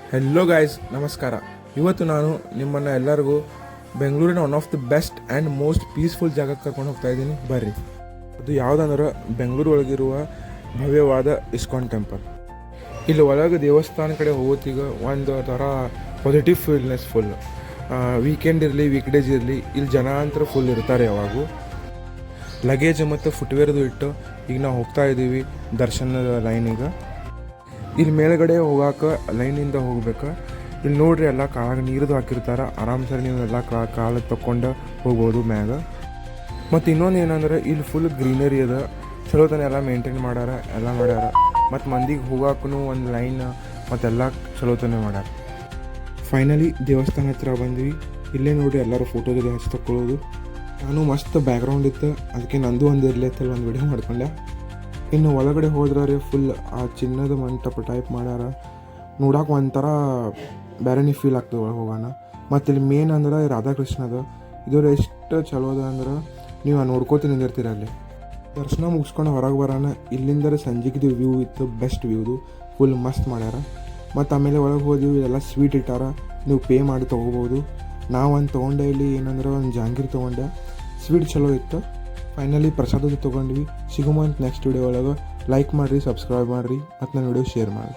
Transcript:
Hello guys, ನಮಸ್ಕಾರ. ಇವತ್ತು ನಾನು ನಿಮ್ಮನ್ನು ಎಲ್ಲರಿಗೂ ಬೆಂಗಳೂರಿನ one of the best and most peaceful ಜಾಗಕ್ಕೆ ಕರ್ಕೊಂಡು ಹೋಗ್ತಾ ಇದ್ದೀನಿ. ಬರ್ರಿ. ಅದು ಯಾವುದಂದ್ರೆ ಬೆಂಗಳೂರು ಒಳಗಿರುವ ಭವ್ಯವಾದ ಇಸ್ಕಾನ್ ಟೆಂಪಲ್. ಇಲ್ಲಿ ಒಳಗೆ ದೇವಸ್ಥಾನ ಕಡೆ ಹೋಗೋತೀಗ ಒಂದು ಥರ ಪಾಸಿಟಿವ್ ಫೀಲ್ನೆಸ್ ಫುಲ್. ವೀಕೆಂಡ್ ಇರಲಿ ವೀಕ್ಡೇಸ್ ಇರಲಿ ಇಲ್ಲಿ ಜನ ಅಂತ ಫುಲ್ ಇರ್ತಾರೆ. ಯಾವಾಗೂ ಲಗೇಜ್ ಮತ್ತು ಫುಟ್ವೇರ್ದು ಇಟ್ಟು ಈಗ ನಾವು ಹೋಗ್ತಾ ಇದ್ದೀವಿ ದರ್ಶನದ ಲೈನಿಗೆ. ಇಲ್ಲಿ ಮೇಲ್ಗಡೆ ಹೋಗಾಕ ಲೈನಿಂದ ಹೋಗ್ಬೇಕು. ಇಲ್ಲಿ ನೋಡ್ರಿ, ಎಲ್ಲ ಕಾಲಾಗ ನೀರ್ದು ಹಾಕಿರ್ತಾರೆ. ಆರಾಮ್ಸರಿ ನೀವು ಎಲ್ಲ ಕಾಲು ತಗೊಂಡು ಹೋಗ್ಬೋದು ಮ್ಯಾಗ. ಮತ್ತು ಇನ್ನೊಂದು ಏನಂದ್ರೆ ಇಲ್ಲಿ ಫುಲ್ ಗ್ರೀನರಿ ಅದ, ಚಲೋತನ ಎಲ್ಲ ಮೇಂಟೈನ್ ಮಾಡ್ಯಾರ, ಎಲ್ಲ ಮಾಡ್ಯಾರ. ಮತ್ತು ಮಂದಿಗೆ ಹೋಗಾಕೂ ಒಂದು ಲೈನ್ ಮತ್ತೆಲ್ಲ ಚಲೋತನೆ ಮಾಡ್ಯಾರ. ಫೈನಲಿ ದೇವಸ್ಥಾನ ಹತ್ರ ಬಂದ್ವಿ. ಇಲ್ಲೇ ನೋಡ್ರಿ ಎಲ್ಲರೂ ಫೋಟೋದಲ್ಲಿ ಹಚ್ಚಿ ತಗೊಳ್ಳೋದು. ನಾನು ಮಸ್ತ್ ಬ್ಯಾಕ್ಗ್ರೌಂಡ್ ಇತ್ತು, ಅದಕ್ಕೆ ನಂದು ಒಂದು ಇರ್ಲತ್ತಲ್ಲ ಒಂದು ವಿಡಿಯೋ ಮಾಡ್ಕೊಂಡೆ. ಇನ್ನು ಒಳಗಡೆ ಹೋದ್ರೆ ಫುಲ್ ಆ ಚಿನ್ನದ ಮಂಟಪ ಟೈಪ್ ಮಾಡ್ಯಾರ. ನೋಡಕ್ಕೆ ಒಂಥರ ಬೇರೆನೇ ಫೀಲ್ ಆಗ್ತದೆ ಒಳಗೆ ಹೋಗೋಣ. ಮತ್ತು ಇಲ್ಲಿ ಮೇನ್ ಅಂದ್ರೆ ರಾಧಾಕೃಷ್ಣದ ಇದರ ಎಷ್ಟು ಚಲೋ ಅದ ಅಂದ್ರೆ ನೀವು ನೋಡ್ಕೋತೀನಿ ನಿಂದಿರ್ತೀರ. ಅಲ್ಲಿ ದರ್ಶನ ಮುಗಿಸ್ಕೊಂಡು ಹೊರಗೆ ಬರೋಣ. ಇಲ್ಲಿಂದ ಸಂಜೆಗಿದು ವ್ಯೂ ಇತ್ತು, ಬೆಸ್ಟ್ ವ್ಯೂದು, ಫುಲ್ ಮಸ್ತ್ ಮಾಡ್ಯಾರ. ಮತ್ತು ಆಮೇಲೆ ಒಳಗೆ ಹೋದ್ವಿ, ಎಲ್ಲ ಸ್ವೀಟ್ ಇಟ್ಟಾರ, ನೀವು ಪೇ ಮಾಡಿ ತೊಗೋಬೋದು. ನಾವೊಂದು ತೊಗೊಂಡೆ, ಇಲ್ಲಿ ಏನಂದ್ರೆ ಒಂದು ಜಾಂಗೀರ್ ತೊಗೊಂಡೆ, ಸ್ವೀಟ್ ಚಲೋ ಇತ್ತು. ಫೈನಲಿ ಪ್ರಸಾದದ್ದು ತೊಗೊಂಡ್ವಿ. ಸಿಗುಮ ಅಂತ ನೆಕ್ಸ್ಟ್ ವಿಡಿಯೋ ಒಳಗೆ. ಲೈಕ್ ಮಾಡಿರಿ, ಸಬ್ಸ್ಕ್ರೈಬ್ ಮಾಡಿರಿ ಮತ್ತು ನನ್ನ ವಿಡಿಯೋ ಶೇರ್ ಮಾಡಿ.